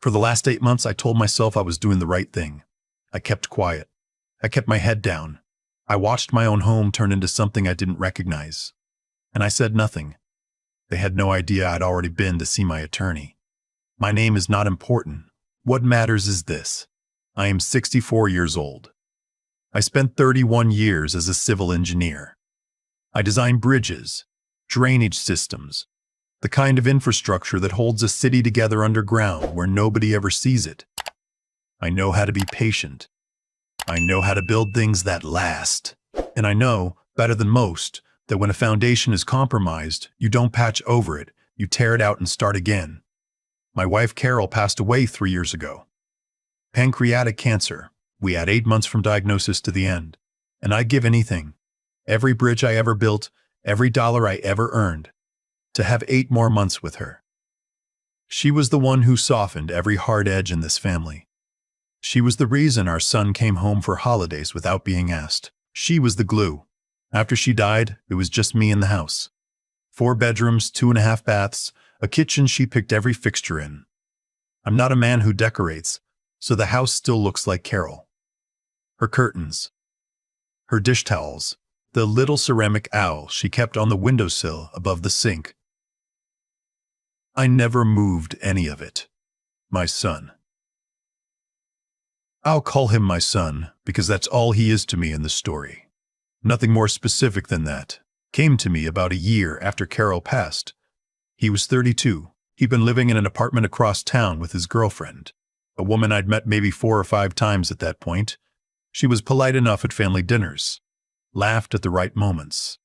For the last 8 months, I told myself I was doing the right thing. I kept quiet. I kept my head down. I watched my own home turn into something I didn't recognize. And I said nothing. They had no idea I'd already been to see my attorney. My name is not important. What matters is this. I am 64 years old. I spent 31 years as a civil engineer. I designed bridges, drainage systems, the kind of infrastructure that holds a city together underground where nobody ever sees it. I know how to be patient. I know how to build things that last. And I know, better than most, that when a foundation is compromised, you don't patch over it, you tear it out and start again. My wife Carol passed away 3 years ago. Pancreatic cancer. We had 8 months from diagnosis to the end. And I'd give anything, every bridge I ever built, every dollar I ever earned, to have 8 more months with her. She was the one who softened every hard edge in this family. She was the reason our son came home for holidays without being asked. She was the glue. After she died, it was just me in the house. 4 bedrooms, 2.5 baths, a kitchen she picked every fixture in. I'm not a man who decorates, so the house still looks like Carol. Her curtains, her dish towels, the little ceramic owl she kept on the windowsill above the sink. I never moved any of it. My son. I'll call him my son because that's all he is to me in the story. Nothing more specific than that. Came to me about a year after Carol passed. He was 32. He'd been living in an apartment across town with his girlfriend, a woman I'd met maybe 4 or 5 times at that point. She was polite enough at family dinners, laughed at the right moments,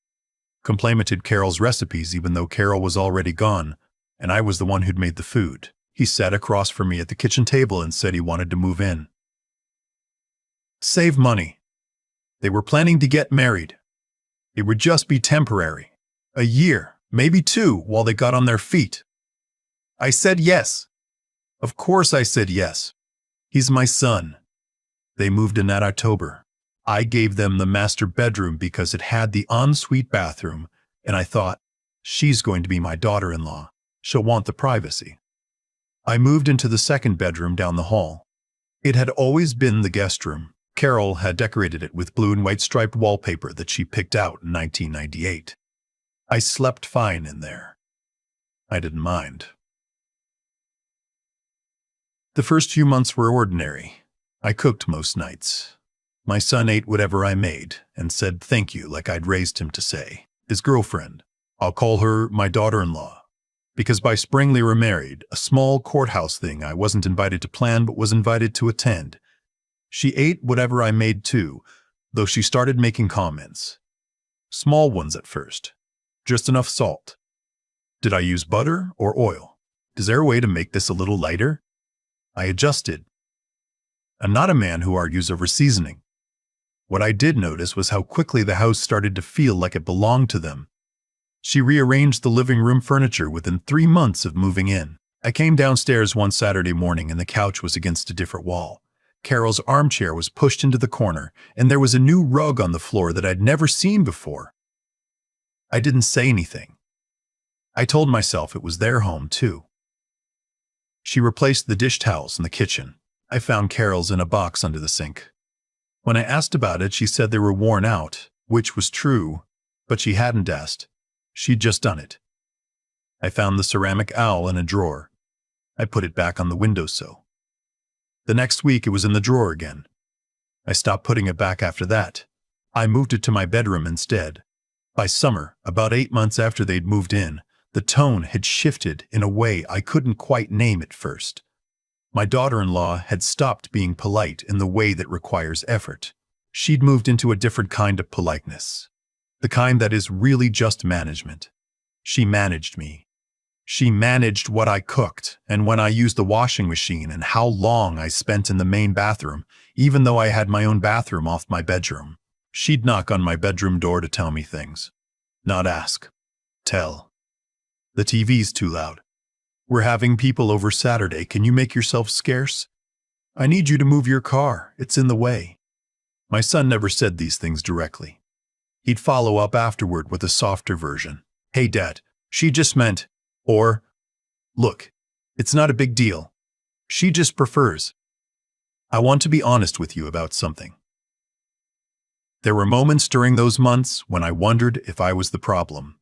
complimented Carol's recipes even though Carol was already gone, and I was the one who'd made the food. He sat across from me at the kitchen table and said he wanted to move in. Save money. They were planning to get married. It would just be temporary. A year, maybe 2, while they got on their feet. I said yes. Of course I said yes. He's my son. They moved in that October. I gave them the master bedroom because it had the ensuite bathroom, and I thought, she's going to be my daughter-in-law. She'll want the privacy. I moved into the second bedroom down the hall. It had always been the guest room. Carol had decorated it with blue and white striped wallpaper that she picked out in 1998. I slept fine in there. I didn't mind. The first few months were ordinary. I cooked most nights. My son ate whatever I made and said thank you like I'd raised him to say. His girlfriend, I'll call her my daughter-in-law, because by spring they were married, a small courthouse thing I wasn't invited to plan but was invited to attend. She ate whatever I made too, though she started making comments. Small ones at first. Just enough salt. Did I use butter or oil? Is there a way to make this a little lighter? I adjusted. I'm not a man who argues over seasoning. What I did notice was how quickly the house started to feel like it belonged to them. She rearranged the living room furniture within 3 months of moving in. I came downstairs one Saturday morning and the couch was against a different wall. Carol's armchair was pushed into the corner, and there was a new rug on the floor that I'd never seen before. I didn't say anything. I told myself it was their home, too. She replaced the dish towels in the kitchen. I found Carol's in a box under the sink. When I asked about it, she said they were worn out, which was true, but she hadn't asked. She'd just done it. I found the ceramic owl in a drawer. I put it back on the windowsill. The next week, it was in the drawer again. I stopped putting it back after that. I moved it to my bedroom instead. By summer, about 8 months after they'd moved in, the tone had shifted in a way I couldn't quite name at first. My daughter-in-law had stopped being polite in the way that requires effort. She'd moved into a different kind of politeness. The kind that is really just management. She managed me. She managed what I cooked and when I used the washing machine and how long I spent in the main bathroom, even though I had my own bathroom off my bedroom. She'd knock on my bedroom door to tell me things. Not ask. Tell. The TV's too loud. We're having people over Saturday. Can you make yourself scarce? I need you to move your car. It's in the way. My son never said these things directly. He'd follow up afterward with a softer version. Hey, Dad, she just meant, or, look, it's not a big deal. She just prefers. I want to be honest with you about something. There were moments during those months when I wondered if I was the problem.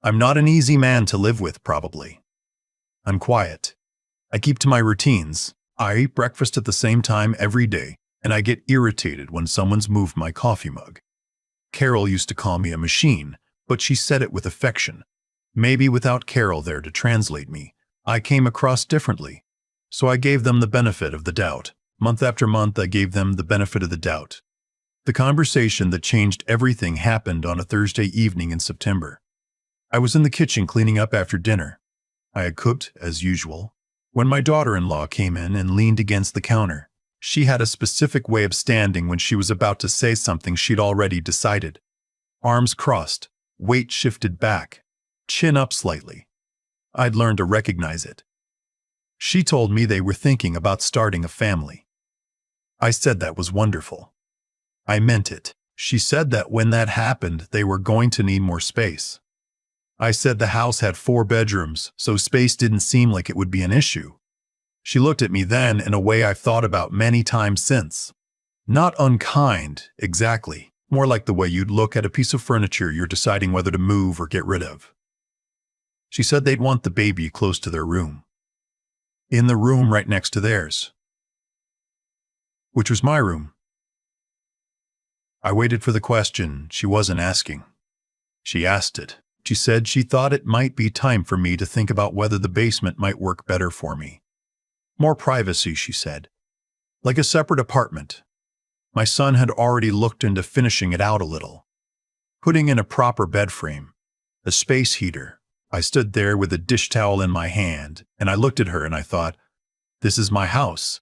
I'm not an easy man to live with, probably. I'm quiet. I keep to my routines. I eat breakfast at the same time every day, and I get irritated when someone's moved my coffee mug. Carol used to call me a machine, but she said it with affection. Maybe without Carol there to translate me, I came across differently. So I gave them the benefit of the doubt. Month after month, I gave them the benefit of the doubt. The conversation that changed everything happened on a Thursday evening in September. I was in the kitchen cleaning up after dinner. I had cooked, as usual, when my daughter-in-law came in and leaned against the counter. She had a specific way of standing when she was about to say something she'd already decided. Arms crossed, weight shifted back, chin up slightly. I'd learned to recognize it. She told me they were thinking about starting a family. I said that was wonderful. I meant it. She said that when that happened, they were going to need more space. I said the house had 4 bedrooms, so space didn't seem like it would be an issue. She looked at me then in a way I've thought about many times since. Not unkind, exactly. More like the way you'd look at a piece of furniture you're deciding whether to move or get rid of. She said they'd want the baby close to their room. In the room right next to theirs. Which was my room. I waited for the question she wasn't asking. She asked it. She said she thought it might be time for me to think about whether the basement might work better for me. More privacy, she said. Like a separate apartment. My son had already looked into finishing it out a little. Putting in a proper bed frame. A space heater. I stood there with a dish towel in my hand, and I looked at her and I thought, this is my house.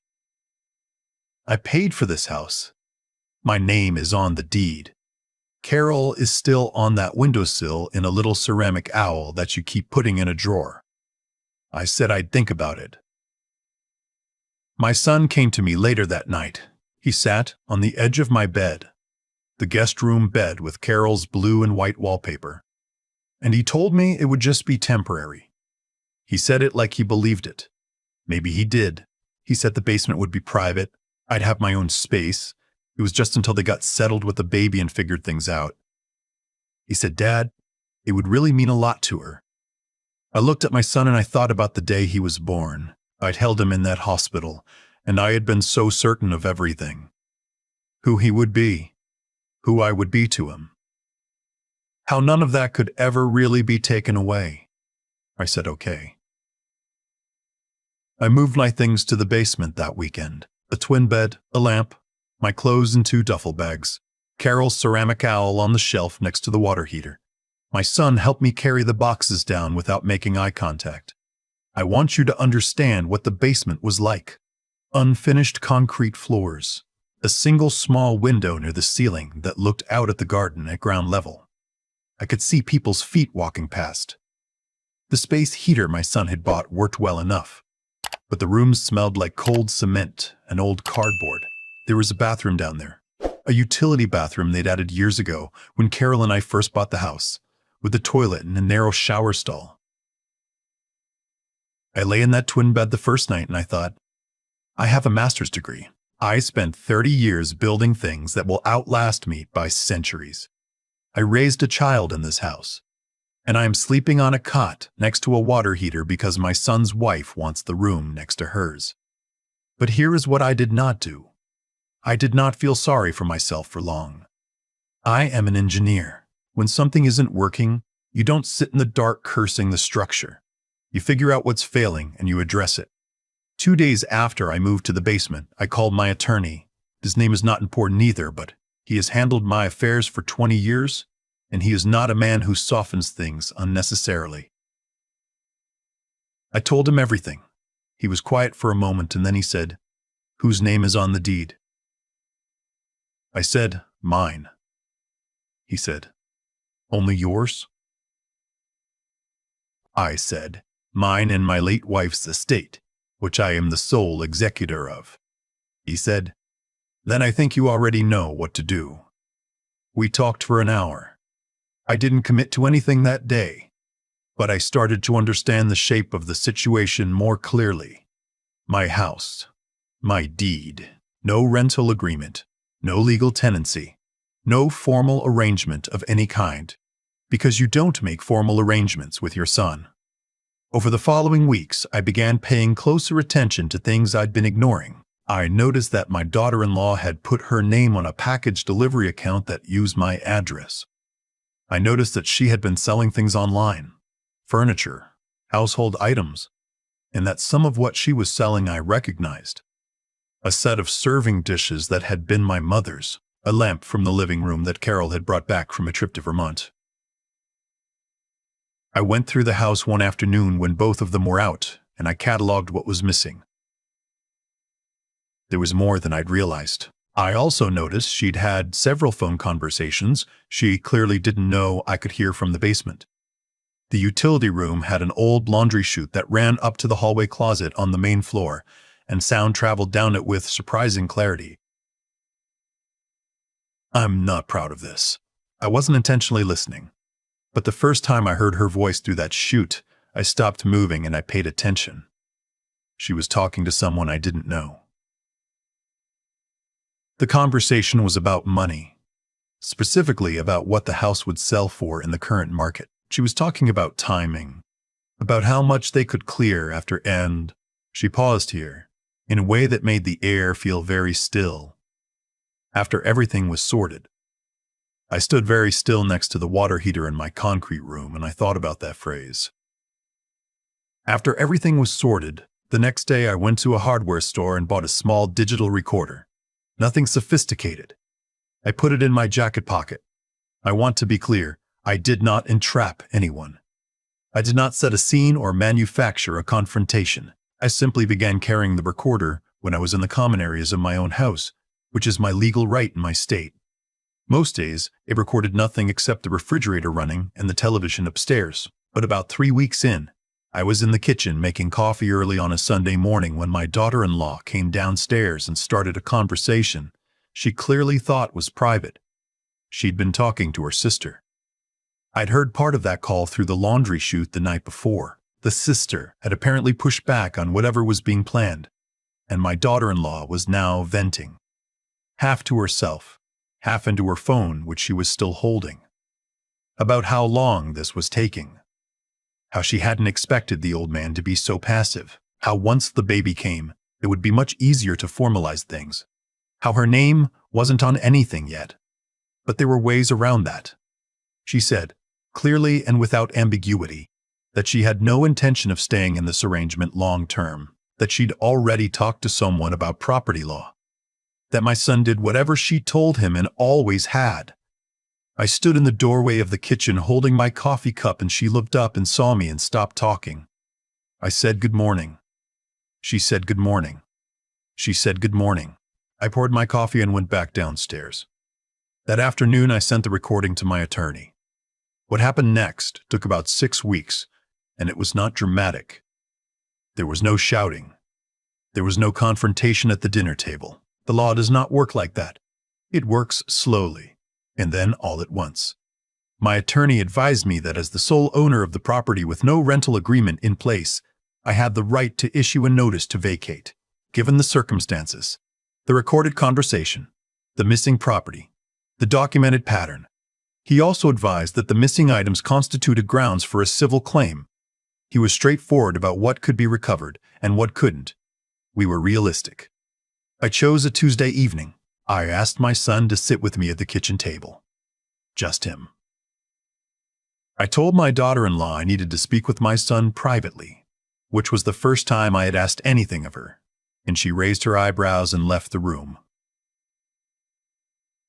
I paid for this house. My name is on the deed. Carol is still on that windowsill in a little ceramic owl that you keep putting in a drawer. I said I'd think about it. My son came to me later that night. He sat on the edge of my bed, the guest room bed with Carol's blue and white wallpaper, and he told me it would just be temporary. He said it like he believed it. Maybe he did. He said the basement would be private. I'd have my own space. It was just until they got settled with the baby and figured things out. He said, Dad, it would really mean a lot to her. I looked at my son and I thought about the day he was born. I'd held him in that hospital, and I had been so certain of everything. Who he would be. Who I would be to him. How none of that could ever really be taken away. I said, okay. I moved my things to the basement that weekend. A twin bed, a lamp, my clothes in 2 duffel bags, Carol's ceramic owl on the shelf next to the water heater. My son helped me carry the boxes down without making eye contact. I want you to understand what the basement was like. Unfinished concrete floors, a single small window near the ceiling that looked out at the garden at ground level. I could see people's feet walking past. The space heater my son had bought worked well enough, but the rooms smelled like cold cement and old cardboard. There was a bathroom down there, a utility bathroom they'd added years ago when Carol and I first bought the house, with a toilet and a narrow shower stall. I lay in that twin bed the first night and I thought, I have a master's degree. I spent 30 years building things that will outlast me by centuries. I raised a child in this house, and I am sleeping on a cot next to a water heater because my son's wife wants the room next to hers. But here is what I did not do. I did not feel sorry for myself for long. I am an engineer. When something isn't working, you don't sit in the dark cursing the structure. You figure out what's failing and you address it. 2 days after I moved to the basement, I called my attorney. His name is not important either, but he has handled my affairs for 20 years, and he is not a man who softens things unnecessarily. I told him everything. He was quiet for a moment and then he said, whose name is on the deed? I said, mine. He said, only yours? I said, mine and my late wife's estate, which I am the sole executor of. He said, then I think you already know what to do. We talked for an hour. I didn't commit to anything that day, but I started to understand the shape of the situation more clearly. My house. My deed. No rental agreement. No legal tenancy. No formal arrangement of any kind. Because you don't make formal arrangements with your son. Over the following weeks, I began paying closer attention to things I'd been ignoring. I noticed that my daughter-in-law had put her name on a package delivery account that used my address. I noticed that she had been selling things online, furniture, household items, and that some of what she was selling I recognized. A set of serving dishes that had been my mother's, a lamp from the living room that Carol had brought back from a trip to Vermont. I went through the house one afternoon when both of them were out, and I cataloged what was missing. There was more than I'd realized. I also noticed she'd had several phone conversations she clearly didn't know I could hear from the basement. The utility room had an old laundry chute that ran up to the hallway closet on the main floor, and sound traveled down it with surprising clarity. I'm not proud of this. I wasn't intentionally listening. But the first time I heard her voice through that chute, I stopped moving and I paid attention. She was talking to someone I didn't know. The conversation was about money, specifically about what the house would sell for in the current market. She was talking about timing, about how much they could clear after end. She paused here, in a way that made the air feel very still. After everything was sorted. I stood very still next to the water heater in my concrete room, and I thought about that phrase. After everything was sorted, the next day I went to a hardware store and bought a small digital recorder. Nothing sophisticated. I put it in my jacket pocket. I want to be clear, I did not entrap anyone. I did not set a scene or manufacture a confrontation. I simply began carrying the recorder when I was in the common areas of my own house, which is my legal right in my state. Most days, it recorded nothing except the refrigerator running and the television upstairs. But about 3 weeks in, I was in the kitchen making coffee early on a Sunday morning when my daughter-in-law came downstairs and started a conversation she clearly thought was private. She'd been talking to her sister. I'd heard part of that call through the laundry chute the night before. The sister had apparently pushed back on whatever was being planned, and my daughter-in-law was now venting. Half to herself, half into her phone, which she was still holding. About how long this was taking. How she hadn't expected the old man to be so passive. How once the baby came, it would be much easier to formalize things. How her name wasn't on anything yet. But there were ways around that. She said, clearly and without ambiguity, that she had no intention of staying in this arrangement long term, that she'd already talked to someone about property law, that my son did whatever she told him and always had. I stood in the doorway of the kitchen holding my coffee cup, and she looked up and saw me and stopped talking. I said good morning. She said good morning. She said good morning. I poured my coffee and went back downstairs. That afternoon I sent the recording to my attorney. What happened next took about 6 weeks, and it was not dramatic. There was no shouting. There was no confrontation at the dinner table. The law does not work like that. It works slowly, and then all at once. My attorney advised me that as the sole owner of the property with no rental agreement in place, I had the right to issue a notice to vacate, given the circumstances, the recorded conversation, the missing property, the documented pattern. He also advised that the missing items constituted grounds for a civil claim. He was straightforward about what could be recovered and what couldn't. We were realistic. I chose a Tuesday evening. I asked my son to sit with me at the kitchen table. Just him. I told my daughter-in-law I needed to speak with my son privately, which was the first time I had asked anything of her, and she raised her eyebrows and left the room.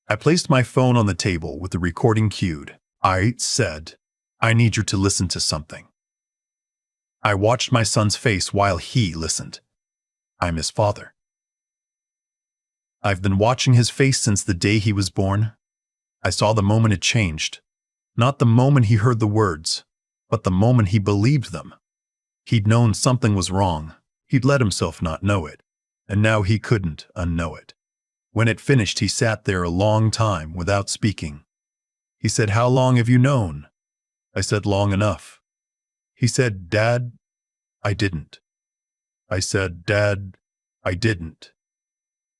I placed my phone on the table with the recording cued. I said, I need you to listen to something. I watched my son's face while he listened. I'm his father. I've been watching his face since the day he was born. I saw the moment it changed. Not the moment he heard the words, but the moment he believed them. He'd known something was wrong. He'd let himself not know it, and now he couldn't unknow it. When it finished, he sat there a long time without speaking. He said, "How long have you known?" I said, "Long enough." He said, "Dad, I didn't." I said, "Dad, I didn't."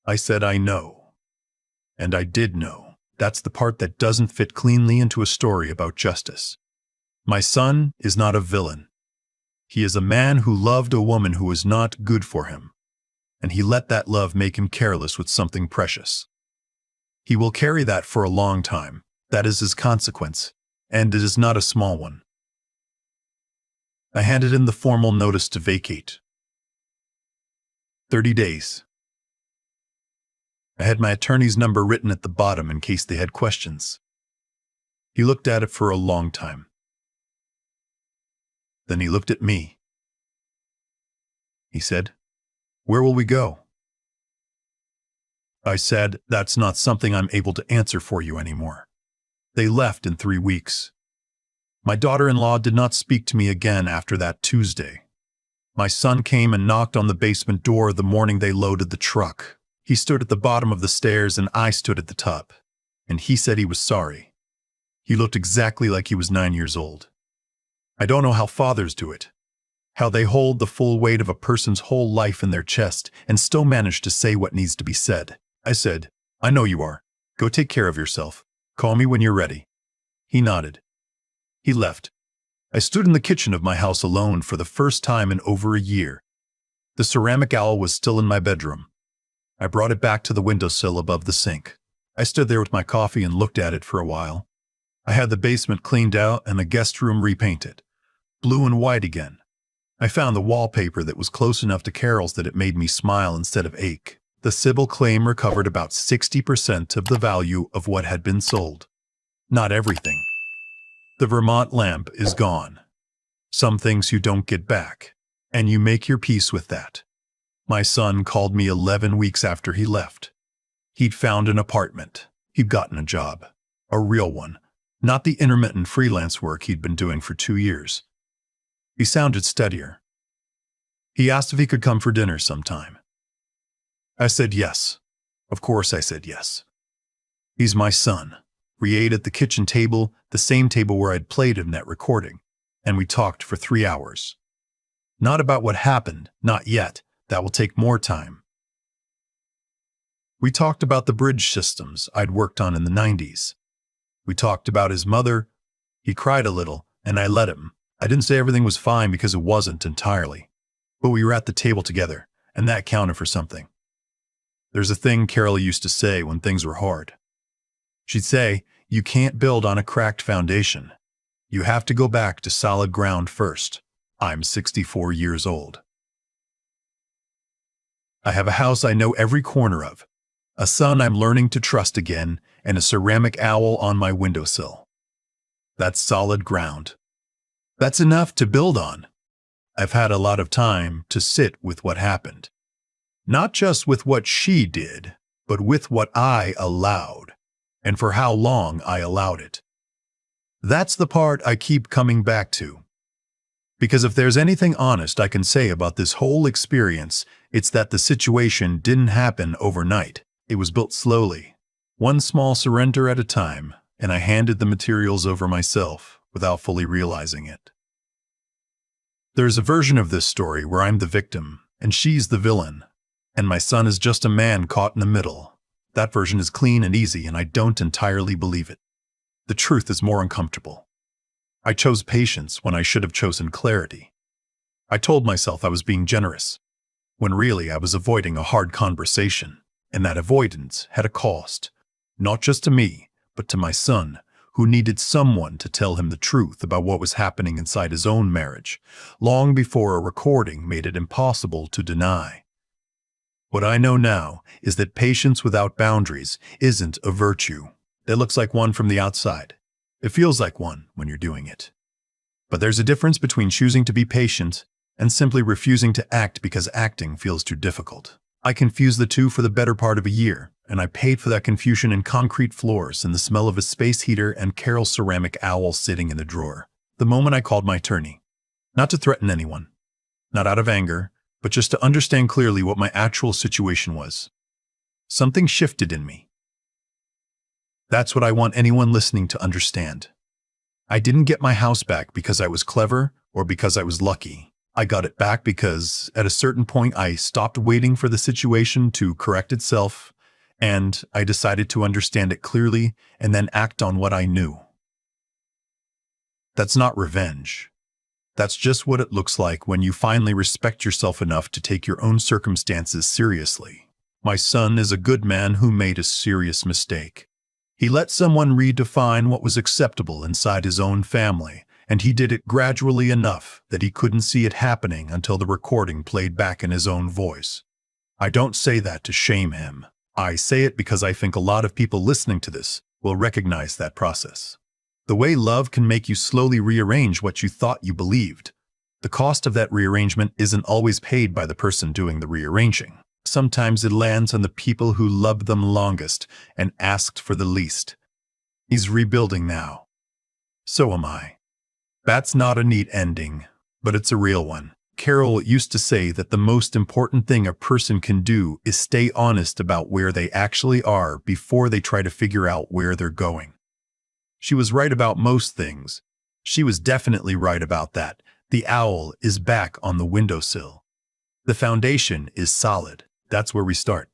I said, "I know." And I did know. That's the part that doesn't fit cleanly into a story about justice. My son is not a villain. He is a man who loved a woman who was not good for him, and he let that love make him careless with something precious. He will carry that for a long time. That is his consequence, and it is not a small one. I handed in the formal notice to vacate. 30 days. I had my attorney's number written at the bottom in case they had questions. He looked at it for a long time. Then he looked at me. He said, "Where will we go?" I said, "That's not something I'm able to answer for you anymore." They left in 3 weeks. My daughter-in-law did not speak to me again after that Tuesday. My son came and knocked on the basement door the morning they loaded the truck. He stood at the bottom of the stairs and I stood at the top. And he said he was sorry. He looked exactly like he was 9 years old. I don't know how fathers do it. How they hold the full weight of a person's whole life in their chest and still manage to say what needs to be said. I said, "I know you are. Go take care of yourself. Call me when you're ready." He nodded. He left. I stood in the kitchen of my house alone for the first time in over a year. The ceramic owl was still in my bedroom. I brought it back to the windowsill above the sink. I stood there with my coffee and looked at it for a while. I had the basement cleaned out and the guest room repainted. Blue and white again. I found the wallpaper that was close enough to Carol's that it made me smile instead of ache. The Sybil claim recovered about 60% of the value of what had been sold. Not everything. The Vermont lamp is gone. Some things you don't get back, and you make your peace with that. My son called me 11 weeks after he left. He'd found an apartment. He'd gotten a job. A real one. Not the intermittent freelance work he'd been doing for 2 years. He sounded steadier. He asked if he could come for dinner sometime. I said yes. Of course I said yes. He's my son. We ate at the kitchen table, the same table where I'd played him that recording, and we talked for 3 hours. Not about what happened, not yet. That will take more time. We talked about the bridge systems I'd worked on in the 90s. We talked about his mother. He cried a little, and I let him. I didn't say everything was fine because it wasn't entirely. But we were at the table together, and that counted for something. There's a thing Carol used to say when things were hard. She'd say, "You can't build on a cracked foundation. You have to go back to solid ground first." I'm 64 years old. I have a house I know every corner of, a son I'm learning to trust again, and a ceramic owl on my windowsill. That's solid ground. That's enough to build on. I've had a lot of time to sit with what happened. Not just with what she did, but with what I allowed, and for how long I allowed it. That's the part I keep coming back to. Because if there's anything honest I can say about this whole experience, it's that the situation didn't happen overnight. It was built slowly, one small surrender at a time, and I handed the materials over myself without fully realizing it. There's a version of this story where I'm the victim, and she's the villain, and my son is just a man caught in the middle. That version is clean and easy, and I don't entirely believe it. The truth is more uncomfortable. I chose patience when I should have chosen clarity. I told myself I was being generous, when really I was avoiding a hard conversation, and that avoidance had a cost, not just to me, but to my son, who needed someone to tell him the truth about what was happening inside his own marriage, long before a recording made it impossible to deny. What I know now is that patience without boundaries isn't a virtue. It looks like one from the outside. It feels like one when you're doing it. But there's a difference between choosing to be patient and simply refusing to act because acting feels too difficult. I confused the two for the better part of a year, and I paid for that confusion in concrete floors and the smell of a space heater and Carol's ceramic owl sitting in the drawer. The moment I called my attorney, not to threaten anyone, not out of anger, but just to understand clearly what my actual situation was. Something shifted in me. That's what I want anyone listening to understand. I didn't get my house back because I was clever or because I was lucky. I got it back because at a certain point I stopped waiting for the situation to correct itself, and I decided to understand it clearly and then act on what I knew. That's not revenge. That's just what it looks like when you finally respect yourself enough to take your own circumstances seriously. My son is a good man who made a serious mistake. He let someone redefine what was acceptable inside his own family, and he did it gradually enough that he couldn't see it happening until the recording played back in his own voice. I don't say that to shame him. I say it because I think a lot of people listening to this will recognize that process. The way love can make you slowly rearrange what you thought you believed. The cost of that rearrangement isn't always paid by the person doing the rearranging. Sometimes it lands on the people who loved them longest and asked for the least. He's rebuilding now. So am I. That's not a neat ending, but it's a real one. Carol used to say that the most important thing a person can do is stay honest about where they actually are before they try to figure out where they're going. She was right about most things. She was definitely right about that. The owl is back on the windowsill. The foundation is solid. That's where we start.